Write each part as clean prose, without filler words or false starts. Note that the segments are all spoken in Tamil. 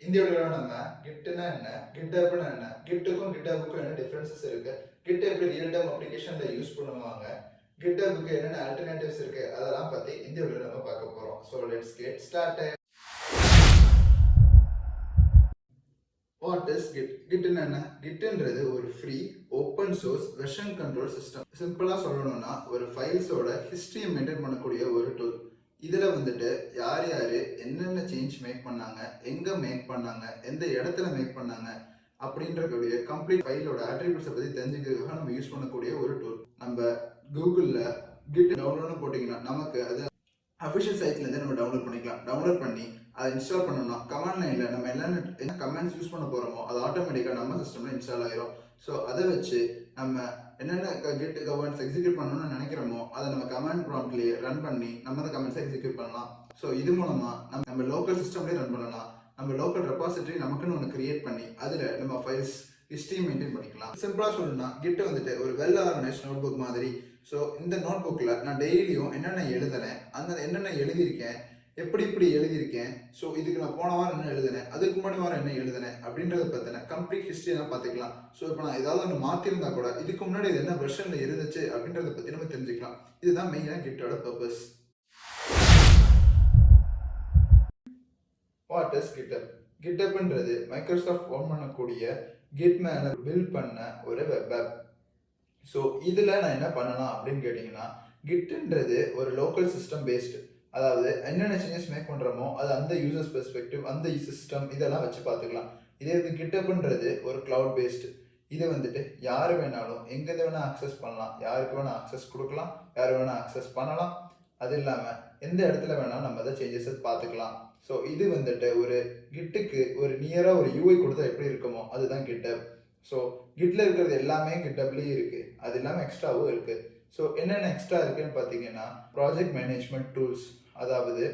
இந்த வீடியோவில் நம்ம கிட்னா என்ன, கிட்டப்னா என்ன, கிட்டுக்கும் கிட்டப்புக்கும் என்ன டிஃபரன்சஸ் இருக்கு, கிட் எப்படி ரியல் டைம் அப்ளிகேஷன்ல யூஸ் பண்ணுவாங்க, கிட்டப்புக்கு என்னென்ன ஆல்டர்னேட்டிவ்ஸ் இருக்கு, அதெல்லாம் பத்தி இந்த வீடியோவில் நம்ம பார்க்க போறோம். So let's get started. What is Git? கிட்னா என்ன? கிட்ன்றது ஒரு free open source version control system. சிம்பிளா சொல்லணும்னா ஒரு ஃபைல்ஸோட ஹிஸ்டரியை மெயின்டைன் பண்ணக்கூடிய ஒரு டூல். இதில் வந்துட்டு யார் யார் என்னென்ன சேஞ்ச் மேக் பண்ணாங்க, எங்கே மேக் பண்ணாங்க, எந்த இடத்துல மேக் பண்ணாங்க அப்படின்றக்கூடிய கம்ப்ளீட் ஃபைலோட ஆட்ரிபியூட்ஸை பற்றி தெரிஞ்சுக்கிறதுக்காக நம்ம யூஸ் பண்ணக்கூடிய ஒரு டூல். நம்ம கூகுளில் கிட் டவுன்லோட்னு போட்டிங்கன்னா நமக்கு அது அஃபிஷியல் சைட்லேருந்து நம்ம டவுன்லோட் பண்ணிக்கலாம். டவுன்லோட் பண்ணி அதை இன்ஸ்டால் பண்ணோம்னா கமாண்ட் லைனில் நம்ம என்ன கமெண்ட்ஸ் யூஸ் பண்ண போகிறோமோ அது ஆட்டோமேட்டிக்காக நம்ம சிஸ்டமில் இன்ஸ்டால் ஆயிரும். ஸோ அதை வச்சு நம்ம என்னென்ன கிட் கவர்ன்ஸ் எக்ஸிக்யூட் பண்ணணும்னு நினைக்கிறோமோ அதை நம்ம கமாண்ட் ப்ராம்ப்ட்லேயே ரன் பண்ணி நம்ம அந்த கமெண்ட்ஸை எக்ஸிக்யூட் பண்ணலாம். ஸோ இது மூலமாக நம்ம லோக்கல் சிஸ்டம்லேயே ரன் பண்ணலாம். நம்ம லோக்கல் ரெபாசிட்டரி நமக்குன்னு ஒன்று கிரியேட் பண்ணி அதில் நம்ம ஃபைல்ஸ் ஹிஸ்டரி மெயின்டைன் பண்ணிக்கலாம். சிம்பிளாக சொல்லணும்னா கிட் வந்துட்டு ஒரு வெல் ஆர்கனைஸ்ட் நோட் புக் மாதிரி. ஸோ இந்த நோட் புக்கில் நான் டெய்லியும் என்னென்ன எழுதுனேன், அந்த என்னென்ன எழுதியிருக்கேன், எப்படி இப்படி எழுதியிருக்கேன், ஸோ இதுக்கு நான் போன வாரம் என்ன எழுதுனேன், அதுக்கு முன்னாடி வாரம் என்ன எழுதுனேன் அப்படின்றத பற்றின கம்ப்ளீட் ஹிஸ்ட்ரி நான் பார்த்துக்கலாம். ஸோ இப்போ நான் ஏதாவது ஒன்று மாற்றிருந்தா கூட இதுக்கு முன்னாடி இது என்ன வெர்ஷனில் இருந்துச்சு அப்படின்றத பற்றி நம்ம தெரிஞ்சுக்கலாம். இதுதான் மெயினாக கிட்டோட பர்பஸ். What is GitHub? கிட்டப்ன்றது மைக்ரோசாஃப்ட் ஓன் பண்ணக்கூடிய கிட் மேலே பில்ட் பண்ண ஒரு வெப் ஆப். ஸோ இதில் நான் என்ன பண்ணலாம் அப்படின்னு கேட்டிங்கன்னா, கிட்ன்றது ஒரு லோக்கல் சிஸ்டம் பேஸ்டு. அதாவது என்னென்ன சேஞ்சஸ் மேக் பண்ணுறோமோ அது அந்த யூசர்ஸ் பெர்ஸ்பெக்டிவ், அந்த சிஸ்டம் இதெல்லாம் வச்சு பார்த்துக்கலாம். இதே இது கிட்டப்ன்றது ஒரு க்ளவுட் பேஸ்டு. இதை வந்துட்டு யார் வேணாலும் எங்கேருந்து வேணால் அக்சஸ் பண்ணலாம், யாருக்கு வேணால் அக்சஸ் கொடுக்கலாம், யார் வேணால் அக்சஸ் பண்ணலாம். அது இல்லாமல் எந்த இடத்துல வேணாலும் நம்ம அதை சேஞ்சஸை பார்த்துக்கலாம். ஸோ இது வந்துட்டு ஒரு கிட்டுக்கு ஒரு நியராக ஒரு யூஐ கொடுத்தா எப்படி இருக்குமோ அதுதான் கிட்டப். ஸோ கிட்டில் இருக்கிறது எல்லாமே கிட்டப்லேயே இருக்குது, அது இல்லாமல் எக்ஸ்ட்ராவும் இருக்குது. ஸோ என்னென்ன எக்ஸ்ட்ரா இருக்குதுன்னு பார்த்தீங்கன்னா ப்ராஜெக்ட் மேனேஜ்மெண்ட் டூல்ஸ். அதாவது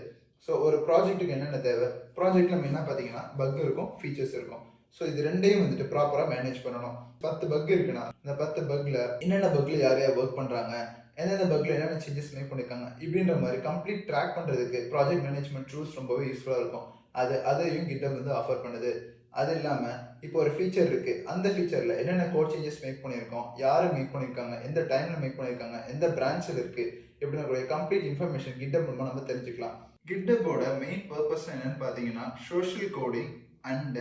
ஸோ ஒரு ப்ராஜெக்ட்டுக்கு என்னென்ன தேவை, ப்ராஜெக்டில் மெயினாக பார்த்தீங்கன்னா பக் இருக்கும், ஃபீச்சர்ஸ் இருக்கும். ஸோ இது ரெண்டையும் வந்துட்டு ப்ராப்பராக மேனேஜ் பண்ணணும். 10 பக் இருக்குன்னா இந்த 10 பக்கில் என்னென்ன பக்கில் யார் யார் ஒர்க் பண்ணுறாங்க, எந்தெந்த பக்கில் என்னென்ன சேஞ்சஸ் மேக் பண்ணியிருக்காங்க இப்படின்ற மாதிரி கம்ப்ளீட் ட்ராக் பண்ணுறதுக்கு ப்ராஜெக்ட் மேனேஜ்மெண்ட் டூல்ஸ் ரொம்பவே யூஸ்ஃபுல்லாக இருக்கும். அதையும் கிட்டப் வந்து ஆஃபர் பண்ணுது. அது இல்லாமல் இப்போ ஒரு ஃபீச்சர் இருக்குது, அந்த ஃபீச்சரில் என்னென்ன கோட் சேஞ்சஸ் மேக் பண்ணியிருக்கோம், யார் மேக் பண்ணியிருக்காங்க, எந்த டைமில் மேக் பண்ணியிருக்காங்க, எந்த பிரான்ச்சில் இருக்குது இப்படின்னு கம்ப்ளீட் இன்ஃபர்மேஷன் கிட்டப் மூலமாக நம்ம தெரிஞ்சுக்கலாம். கிட்டப்போட மெயின் பர்பஸ் என்னென்னு பார்த்தீங்கன்னா social coding and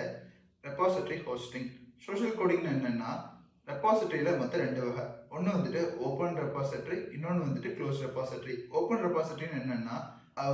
repository hosting. Social coding என்னென்னா ரெபாசிட்டரியில் மொத்தம் 2 வகை. ஒன்று வந்துட்டு ஓப்பன் ரெபாசிட்டரி, இன்னொன்று வந்துட்டு க்ளோஸ் ரெபாசிட்டரி. ஓப்பன் ரெபாசிட்டரின்னு என்னென்னா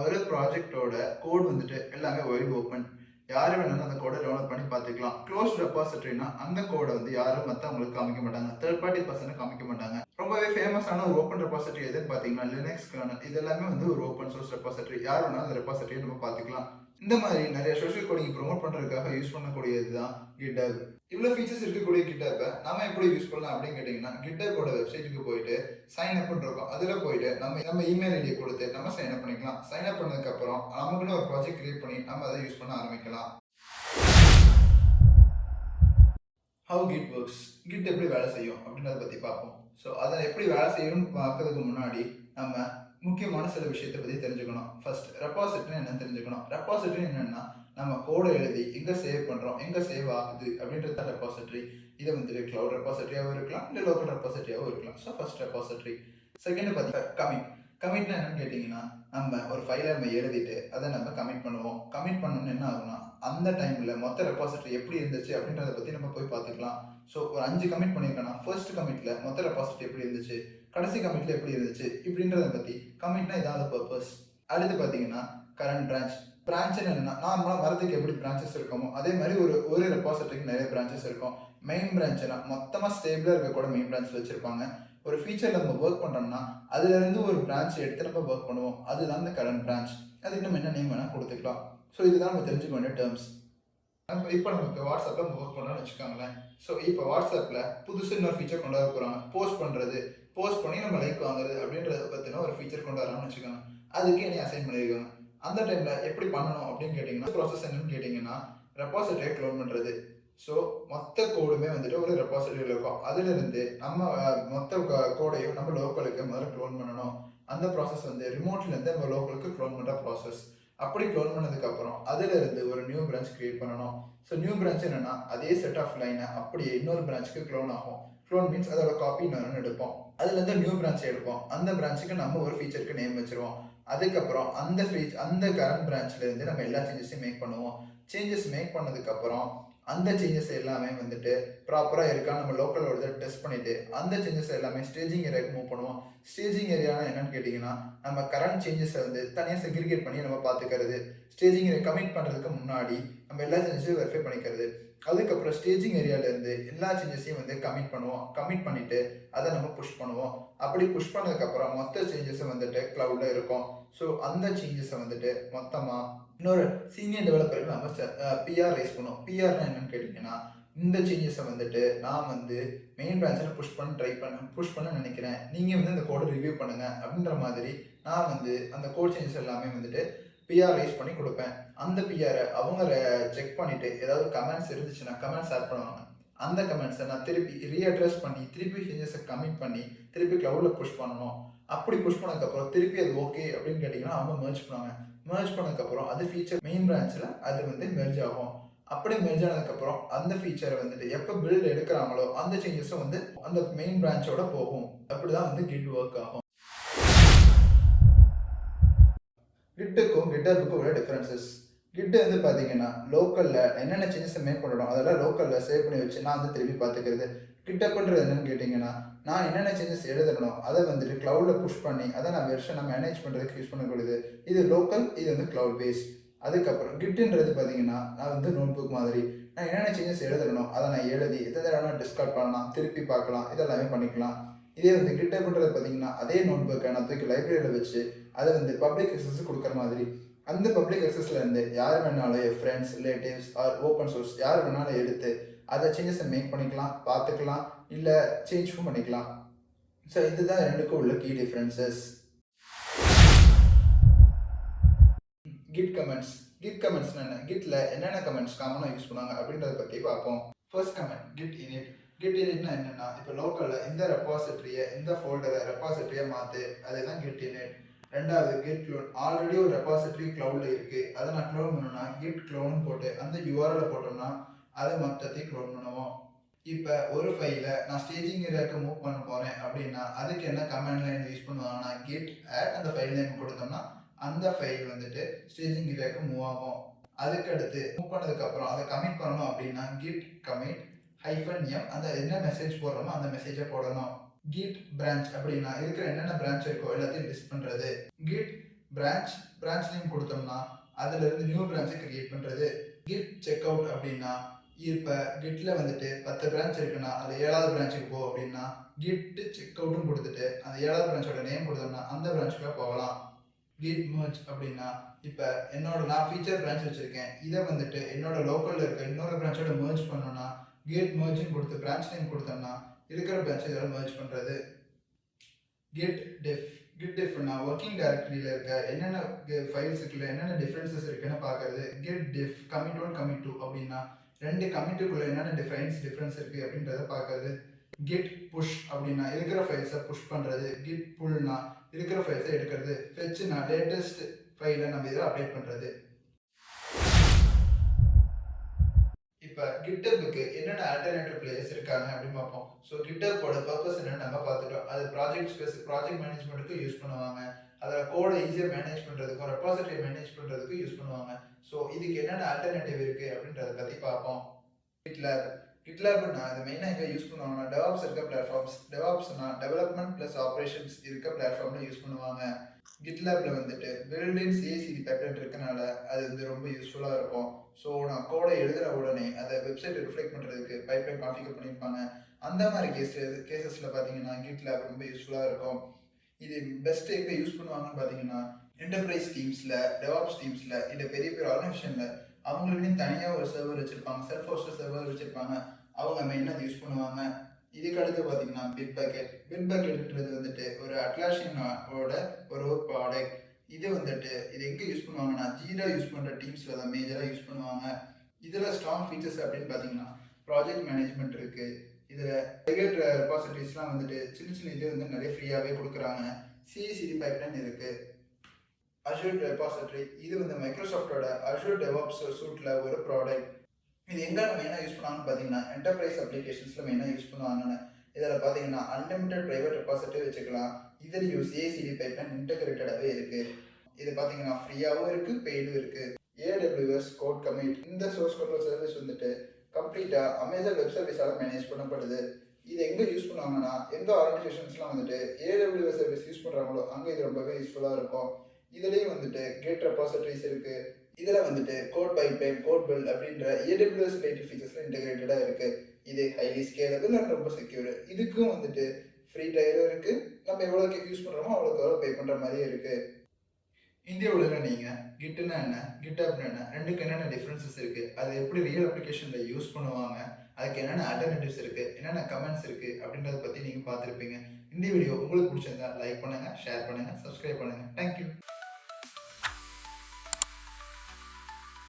ஒரு ப்ராஜெக்டோட கோட் வந்துட்டு எல்லாமே வைட் ஓப்பன், யார் வேணாலும் அந்த கோடை டவுன்லோட் பண்ணி பார்த்துக்கலாம். க்ளோஸ் ரெபாசிட்டரினா அந்த கோடை வந்து யாரும் மற்றவங்களுக்கு காமிக்க மாட்டாங்க, தேர்ட் பார்ட்டி பர்சனை காமிக்க மாட்டாங்க. ரொம்பவே ஃபேமஸான ஒரு ஓப்பன் ரெபாசிட்டரி எதுன்னு பார்த்தீங்கன்னா லினக்ஸ் கர்னல். இது எல்லாமே வந்து ஒரு ஓப்பன் சோர்ஸ் ரெபாசிட்டரி, யார் வேணாலும் அந்த ரெபாசிட்டரியை நம்ம பார்த்துக்கலாம். இந்த மாதிரி நிறைய சோஷியல் கோடிங் ப்ரொமோட் பண்ணுறதுக்காக யூஸ் பண்ணக்கூடியது தான் கிட்டப். இவ்வளோ ஃபீச்சர்ஸ் இருக்கக்கூடிய கிட்டப்பை நம்ம எப்படி யூஸ் பண்ணலாம் அப்படின்னு கேட்டிங்கன்னா, கிட்டப்போட வெப்சைட்டுக்கு போயிட்டு சைன் அப்னு இருக்கும், அதில் போயிட்டு நம்ம இமெயில் ஐடியை கொடுத்து நம்ம சைன் அப் பண்ணிக்கலாம். சைன் அப் பண்ணதுக்கப்புறம் நமக்குன்னு ஒரு ப்ராஜெக்ட் கிரியேட் பண்ணி நம்ம அதை யூஸ் பண்ண ஆரம்பிக்கலாம். ஹவு கிட் ஒர்க்ஸ், கிட் எப்படி வேலை செய்யும் அப்படின்றத பற்றி பார்ப்போம். ஸோ அதை எப்படி வேலை செய்யணும்னு பார்க்கறதுக்கு முன்னாடி நம்ம முக்கியமான சில விஷயத்தை பற்றி தெரிஞ்சுக்கணும். ஃபர்ஸ்ட் ரெபாசிட்டரி என்னன்னு தெரிஞ்சுக்கணும். ரெபாசிட்டரி என்னென்னா நம்ம கோடை எழுதி எங்கே சேவ் பண்ணுறோம், எங்கே சேவ் ஆகுது அப்படின்றது ரெபாசிட்டரி. இதை வந்துட்டு க்ளவுட் ரெபாசிட்டரியாகவும் இருக்கலாம், இல்லை லோக்கல் ரெபாசிட்டரியாகவும் இருக்கலாம். So first repository. செகண்ட் பார்த்தீங்கன்னா கமிட்னா என்னன்னு கேட்டிங்கன்னா, நம்ம ஒரு ஃபைலை நம்ம எழுதிட்டு அதை நம்ம கமிட் பண்ணுவோம். கமிட் பண்ணணும்னு என்ன ஆகும்னா அந்த டைமில் மொத்த ரெபாசிட்டரி எப்படி இருந்துச்சு அப்படின்றத பற்றி நம்ம போய் பார்த்துக்கலாம். ஸோ ஒரு 5 கமிட் பண்ணியிருக்கோன்னா ஃபர்ஸ்ட் கமிட்டில் மொத்த ரெபாசிட்டரி எப்படி இருந்துச்சு, கடைசி கமிட்டில் எப்படி இருந்துச்சு இப்படின்றத பற்றி கமிட்னா இதாவது பர்பஸ். அடுத்து பார்த்தீங்கன்னா கரண்ட் பிரான்ச் என்னன்னா நார்மலாக மரத்துக்கு எப்படி பிரான்ச்சஸ் இருக்குமோ அதே மாதிரி ஒரு ரெபாசிட்டரிக்கு நிறைய பிரான்ச்சஸ் இருக்கும். மெயின் பிரான்ச்னா மொத்தமாக ஸ்டேபிளாக இருக்க கூட மெயின் பிரான்ச் வச்சுருப்பாங்க. ஒரு ஃபீச்சர் நம்ம ஒர்க் பண்ணுறோம்னா அதுலேருந்து ஒரு பிரான்ச் எடுத்து நம்ம ஒர்க் பண்ணுவோம், அதுதான் இந்த கரண்ட் பிரான்ச். அதுக்கு நம்ம என்ன நேம் வேணால் கொடுத்துக்கலாம். ஸோ இதுதான் நம்ம தெரிஞ்சுக்க வேண்டிய டேர்ம்ஸ். இப்போ நமக்கு வாட்ஸ்அப்பில் நம்ம ஒர்க் பண்ணுறோம்னு வச்சுக்கோங்களேன். ஸோ இப்போ வாட்ஸ்அப்பில் புதுசு இன்னொரு ஃபீச்சர் கொண்டு வர போகிறாங்க, போஸ்ட் பண்ணி நம்ம லைக் வாங்குறது அப்படின்றத பற்றின ஒரு ஃபீச்சர் கொண்டு வரான்னு வச்சுக்கோங்க. அதுக்கு என்னை அசைன் பண்ணியிருக்காங்க. அந்த டைமில் எப்படி பண்ணணும் அப்படின்னு கேட்டிங்கன்னா ப்ராசஸ் என்னன்னு கேட்டிங்கன்னா ரெபாசிட்டரியை க்ளோன் பண்ணுறது. ஸோ மொத்த கோடுமே வந்துட்டு ஒரு ரெபாசிட்டரியில் இருக்கும். அதிலிருந்து நம்ம மொத்த கோடையும் நம்ம லோக்கலுக்கு முதல்ல க்ளோன் பண்ணணும். அந்த ப்ராசஸ் வந்து ரிமோட்லேருந்து நம்ம லோக்கலுக்கு க்ளோன் பண்ணுற ப்ராசஸ். அப்படி க்ளோன் பண்ணதுக்கப்புறம் அதில் இருந்து ஒரு நியூ பிரான்ச் கிரியேட் பண்ணணும். ஸோ நியூ பிரான்ச் என்னன்னா அதே செட் ஆஃப் லைனை அப்படியே இன்னொரு பிரான்ச்சுக்கு க்ளோன் ஆகும். க்ளோன் மீன்ஸ் அதோட காப்பி இன்னொன்று எடுப்போம். அதுலேருந்து நியூ பிரான்ச் எடுப்போம். அந்த பிரான்ச்சுக்கு நம்ம ஒரு ஃபீச்சருக்கு நேம் வச்சிருவோம். அதுக்கப்புறம் அந்த கரண்ட் பிரான்ச்ல இருந்து நம்ம எல்லா சேஞ்சஸையும் மேக் பண்ணுவோம். சேஞ்சஸ் மேக் பண்ணதுக்கப்புறம் அந்த சேஞ்சஸ் எல்லாமே வந்துட்டு ப்ராப்பராக இருக்கா நம்ம லோக்கலோட டெஸ்ட் பண்ணிட்டு அந்த சேஞ்சஸ் எல்லாமே ஸ்டேஜிங் ஏரியாவுக்கு மூவ் பண்ணுவோம். ஸ்டேஜிங் ஏரியானா என்னன்னு கேட்டிங்கன்னா நம்ம கரண்ட் சேஞ்சஸை வந்து தனியாக செக்ரிகேட் பண்ணி நம்ம பார்த்துக்கிறது. ஸ்டேஜிங் ஏரியா கமிட் பண்ணுறதுக்கு முன்னாடி நம்ம எல்லா சேஞ்சஸையும் வெரிஃபை பண்ணிக்கிறது. அதுக்கப்புறம் ஸ்டேஜிங் ஏரியாவிலேருந்து எல்லா சேஞ்சஸையும் வந்து கமிட் பண்ணுவோம். கமிட் பண்ணிவிட்டு அதை நம்ம புஷ் பண்ணுவோம். அப்படி புஷ் பண்ணதுக்கப்புறம் மொத்த சேஞ்சஸை வந்துட்டு க்ளவுடில் இருக்கும். ஸோ அந்த சேஞ்சஸை வந்துட்டு மொத்தமாக இன்னொரு சீனியர் டெவலப்பருக்கு நம்ம பிஆர் ரைஸ் பண்ணுவோம். பிஆர்னா என்னன்னு கேட்டிங்கன்னா இந்த சேஞ்சஸை வந்துட்டு நான் வந்து மெயின் பிரான்ச்சில் புஷ் பண்ண நினைக்கிறேன், நீங்கள் வந்து அந்த கோடை ரிவ்யூ பண்ணுங்கள் அப்படின்ற மாதிரி நான் வந்து அந்த கோட் சேஞ்சஸ் எல்லாமே வந்துட்டு பிஆர் ரைஸ் பண்ணி கொடுப்பேன். அந்த பிஆரை அவங்க செக் பண்ணிவிட்டு ஏதாவது கமெண்ட்ஸ் இருந்துச்சுன்னா கமெண்ட்ஸ் ஆட் பண்ணுவாங்க. அந்த கமெண்ட்ஸை நான் திருப்பி ரீஅட்ரஸ் பண்ணி திருப்பி சேஞ்சஸை கமிட் பண்ணி திருப்பி க்ளவுடில் புஷ் பண்ணணும். அப்படி புஷ் பண்ணதுக்கப்புறம் திருப்பி அது ஓகே அப்படின்னு கேட்டிங்கன்னா அவங்க மெர்ஜ் பண்ணுவாங்க. மெர்ஜ் பண்ணதுக்கப்புறம் அது ஃபீச்சர் மெயின் பிரான்ச்சில் அது வந்து மெர்ஜ் ஆகும். அப்படி மெர்ஜ் ஆனதுக்கப்புறம் அந்த ஃபீச்சரை வந்துட்டு எப்போ பில்ட் எடுக்கிறாங்களோ அந்த சேஞ்சஸும் வந்து அந்த மெயின் பிரான்ச்சோட போகும். அப்படி தான் வந்து கிட் ஒர்க் ஆகும். கிட்டுக்கும் கிட்டப்புக்கும் உள்ள டிஃப்ரென்சஸ். கிட் வந்து பார்த்தீங்கன்னா லோக்கலில் என்னென்ன சேஞ்சஸை மேக் பண்ணணும் அதெல்லாம் லோக்கலில் சேவ் பண்ணி வச்சு நான் வந்து திருப்பி பார்த்துக்கிறது. கிட்டப்புன்றது என்னென்னு கேட்டிங்கன்னா நான் என்னென்ன சேஞ்சஸ் எழுதணும் அதை வந்துட்டு க்ளவுடில் புஷ் பண்ணி அதை நான் வெர்ஷனை மேனேஜ் பண்ணுறதுக்கு யூஸ் பண்ணக்கூடியது. இது லோக்கல், இது வந்து க்ளவுட் பேஸ்ட். அதுக்கப்புறம் கிட்டுன்றது பார்த்தீங்கன்னா நான் வந்து நோட் புக் மாதிரி நான் என்னென்ன சேஞ்சஸ் எழுதணும் அதை நான் எழுதி எத்தனை தடவை டிஸ்கார்ட் பண்ணலாம், திருப்பி பார்க்கலாம், இதெல்லாமே பண்ணிக்கலாம். இதே வந்து கிட்டப்புன்றது பார்த்தீங்கன்னா அதே நோட் புக்கை நான் தூக்கி லைப்ரரியில் வச்சு அதை வந்து பப்ளிக் அக்சஸ் கொடுக்குற மாதிரி. அந்த பப்ளிக் அக்சஸ்லேருந்து யார் வேணாலும் என் friends, relatives or open source யார் வேணாலும் எடுத்து அதை சேஞ்சஸை மேக் பண்ணிக்கலாம், பார்த்துக்கலாம், இல்லை சேஞ்சும் பண்ணிக்கலாம். ஸோ இதுதான் ரெண்டுக்கும் உள்ள key differences. Git commands. Git கமெண்ட்ஸ்னா என்ன, கிட்ல என்னென்ன கமெண்ட்ஸ் காமனாக யூஸ் பண்ணுவாங்க அப்படின்றத பற்றி பார்ப்போம். First command Git init. Git இனிட்னா என்னென்னா இப்போ லோக்கலில் இந்த ரெப்பாசிட்டரியை இந்த ஃபோல்டரை ரெப்பாசிட்டரியை மாற்று, அதுதான் கிட் இனிட். ரெண்டாவது கிட் க்ளோன். ஆல்ரெடி ஒரு ரெப்பாசிட்டரி க்ளவுடில் இருக்குது, அதை நான் க்ளோன் பண்ணணும்னா கிட் க்ளோன் போட்டு அந்த யூஆர்எல் போட்டோம்னா அதை மொத்தத்தையும் க்ளோன் பண்ணுவோம். இப்போ ஒரு ஃபைலை நான் ஸ்டேஜிங் ஏரியாவுக்கு மூவ் பண்ண போகிறேன் அப்படின்னா அதுக்கு என்ன கமாண்ட் லைன் யூஸ் பண்ணுவாங்கன்னா கிட் ஆட் அந்த ஃபைல் நேம் கொடுத்தோம்னா அந்த ஃபைல் வந்துட்டு ஸ்டேஜிங் ஏரியாவுக்கு மூவ் ஆகும். அதுக்கடுத்து மூவ் பண்ணதுக்கப்புறம் அதை கமிட் பண்ணணும் அப்படின்னா கிட் கமிட் -m அந்த என்ன மெசேஜ் போடுறோமோ அந்த மெசேஜை போடணும். கிட் பிரான்ச் அப்படின்னா இருக்கிற என்னென்ன பிரான்ச் இருக்கோ எல்லாத்தையும் லிஸ்ட் பண்ணுறது. கிட் பிரான்ச் நேம் கொடுத்தோம்னா அதுல இருந்து நியூ பிரான்ச்சை கிரியேட் பண்ணுறது. கிட் செக் அவுட் அப்படின்னா இப்போ கிட்டில் வந்துட்டு 10 பிரான்ச் இருக்குன்னா அது 7வது பிரான்ச்சுக்கு போ அப்படின்னா கிட் செக் அவுட்டும் கொடுத்துட்டு அந்த 7வது பிரான்ச்சோட நேம் கொடுத்தோம்னா அந்த பிரான்ச்சுக்குள்ள போகலாம். கிட் மர்ஜ் அப்படின்னா இப்போ நான் ஃபீச்சர் பிரான்ச் வச்சுருக்கேன், இதை வந்துட்டு என்னோட லோக்கலில் இருக்க இன்னொரு பிரான்ச்சோட மர்ஜ் பண்ணோன்னா கிட் மர்ஜ்னு கொடுத்து பிரான்ச் நேம் கொடுத்தோம்னா இருக்கிற பிரான்ச்சை இதோட மர்ஜ் பண்ணுறது. கிட் டிஃப்னா ஒர்க்கிங் டைரக்டரியில் இருக்க என்னென்ன ஃபைல்ஸ் இருக்குல்ல என்னென்ன டிஃப்ரென்சஸ் இருக்குன்னு பார்க்கறது. கிட் டிஃப் கமிட் 1 கமிட் 2 அப்படின்னா ரெண்டு கமிட்டுக்குள்ள என்னென்ன டிஃப்ரென்ஸ் இருக்குது அப்படின்றத பார்க்கறது. கிட் புஷ் அப்படின்னா இருக்கிற ஃபைல்ஸை புஷ் பண்ணுறது. கிட் புல்னா இருக்கிற ஃபைல்ஸை எடுக்கிறது. ஃபெட்ச்னா லேட்டஸ்ட் ஃபைலை நம்ம இதில் அப்டேட் பண்ணுறது. இப்போ கிட்டப்புக்கு என்னென்ன ஆல்டர்னேட்டிவ் பிளேயர்ஸ் இருக்காங்க அப்படின்னு பார்ப்போம். ஸோ கிட்டப்போட பர்பஸ் என்னன்னு நம்ம பார்த்துட்டோம். அது ப்ராஜெக்ட் மேனேஜ்மெண்ட்டுக்கு யூஸ் பண்ணுவாங்க. அதில் கோடை ஈஸியாக மேனேஜ் பண்ணுறதுக்கும் ரெப்பாசிட்டரி மேனேஜ் பண்ணுறதுக்கும் யூஸ் பண்ணுவாங்க. ஸோ இதுக்கு என்னென்ன ஆல்டர்னேட்டிவ் இருக்குது அப்படின்றத பற்றி பார்ப்போம். கிட்லேப்னா அது மெயினாக எங்கே யூஸ் பண்ணுவாங்கன்னா டெவாப்ஸ் இருக்க பிளாட்ஃபார்ம்ஸ். டெவாப்ஸ்னா டெவலப்மெண்ட் ப்ளஸ் ஆப்ரேஷன்ஸ் இருக்க பிளாட்ஃபார்மில் யூஸ் பண்ணுவாங்க. கிட்லேபில் வந்துட்டு பில்டின் சிஐசிடி பைப்லைன் இருக்கனால அது வந்து ரொம்ப யூஸ்ஃபுல்லாக இருக்கும். ஸோ நான் கோடை எழுதுகிற உடனே அதை வெப்சைட் ரிஃப்ளெக்ட் பண்ணுறதுக்கு பைப்லைன் கான்ஃபிகர் பண்ணியிருப்பாங்க. அந்த மாதிரி கேசஸில் பார்த்தீங்கன்னா கிட்லேப் ரொம்ப யூஸ்ஃபுல்லாக இருக்கும். இது பெஸ்ட்டு எங்கே யூஸ் பண்ணுவாங்கன்னு பார்த்தீங்கன்னா என்டர்பிரைஸ் டீம்ஸில், டெவாப்ஸ் டீம்ஸில், இல்லை பெரிய பெரிய ஆர்கனைசேஷனில் அவங்களுக்குன்னு தனியாக ஒரு சர்வர் வச்சுருப்பாங்க, செல்ஃப் ஹோஸ்டட் சர்வர் வச்சுருப்பாங்க. அவங்க மெயினாக அதை யூஸ் பண்ணுவாங்க. இதுக்கு அடுத்து பார்த்தீங்கன்னா பிட்பக்கெட்ன்றது வந்துட்டு ஒரு அட்லாஷனோட ஒரு ப்ராடக்ட். இது வந்துட்டு இது எங்கே யூஸ் பண்ணுவாங்கன்னா ஜீரா யூஸ் பண்ணுற டீம்ஸில் தான் மேஜராக யூஸ் பண்ணுவாங்க. இதில் ஸ்ட்ராங் ஃபீச்சர்ஸ் அப்படின்னு பார்த்தீங்கன்னா ப்ராஜெக்ட் மேனேஜ்மெண்ட் இருக்குது. இதில் ப்ரைவேட் ரெபாசிட்டரிஸ்லாம் வந்துட்டு சின்ன இது வந்து நிறைய ஃப்ரீயாகவே கொடுக்குறாங்க. சிஐசிடி பைப்லைன் இருக்குது. Azure ரெபாசிட்டரி இது வந்து மைக்ரோசாஃப்டோட Azure DevOps சூட்ல ஒரு ப்ராடக்ட். இது எங்க மெயினா யூஸ் பண்ணுவாங்கன்னு பார்த்தீங்கன்னா, என்டர்பிரைஸ் அப்ளிகேஷன்ஸ்ல மெயினா யூஸ் பண்ணுவாங்கன்னு. இதில பார்த்தீங்கன்னா, அன்லிமிட்டட் பிரைவேட் ரெபாசிட்டரி வச்சுக்கலாம். இதுலயும் CI/CD பைப்லைன் இன்டகிரேட்டடாவே இருக்கு. இது பார்த்தீங்கன்னா, ஃப்ரீயாவும் இருக்கு, பெய்டும் இருக்கு. AWS கோட் கமிட் இந்த சோர்ஸ் கண்ட்ரோல் சர்வீஸ் வந்துட்டு கம்ப்ளீட்டா Amazon வெப் சர்வீஸால மேனேஜ் பண்ணப்படுது. இது எங்க யூஸ் பண்ணுவாங்கன்னா, எந்த ஆர்கனைசேஷன்ஸ்லாம் வந்துட்டு AWS சர்வீஸ் யூஸ் பண்றாங்களோ, அங்க இது ரொம்பவே யூஸ்ஃபுல்லா இருக்கும். இதுலயும் வந்துட்டு Git ரெபாசிட்டரிஸ் இருக்கு. இதுல வந்துட்டு கோட் பைப்லைன், கோட் பில்ட் அப்படின்ற AWS ரிலேட்டட் ஃபீச்சர்ஸ்ல இன்டகிரேட்டடா இருக்கு. இது ஹைலி ஸ்கேலபிள் அண்ட் ரொம்ப செக்யூர். இதுக்கும் வந்துட்டு ஃப்ரீ ட்ரையலும் இருக்கு. நம்ம எவ்வளோக்கு யூஸ் பண்றோமோ அவ்வளோக்கு எவ்வளோ பே பண்ற மாதிரியே இருக்கு. இந்திய உலகில் நீங்க கிட்னா என்ன, கிட்ஹப்னா என்ன, ரெண்டுக்கு என்னென்ன டிஃபரன்சஸ் இருக்கு, அது எப்படி ரியல் அப்ளிகேஷன்ல யூஸ் பண்ணுவாங்க, அதுக்கு என்னென்ன ஆல்டர்னேட்டிவ்ஸ் இருக்கு, என்னென்ன கமெண்ட்ஸ் இருக்கு அப்படின்றத பத்தி நீங்க பார்த்துருப்பீங்க. இந்த வீடியோ உங்களுக்கு பிடிச்சிருந்தா லைக் பண்ணுங்க, ஷேர் பண்ணுங்க, சப்ஸ்கிரைப் பண்ணுங்க. தேங்க்யூ.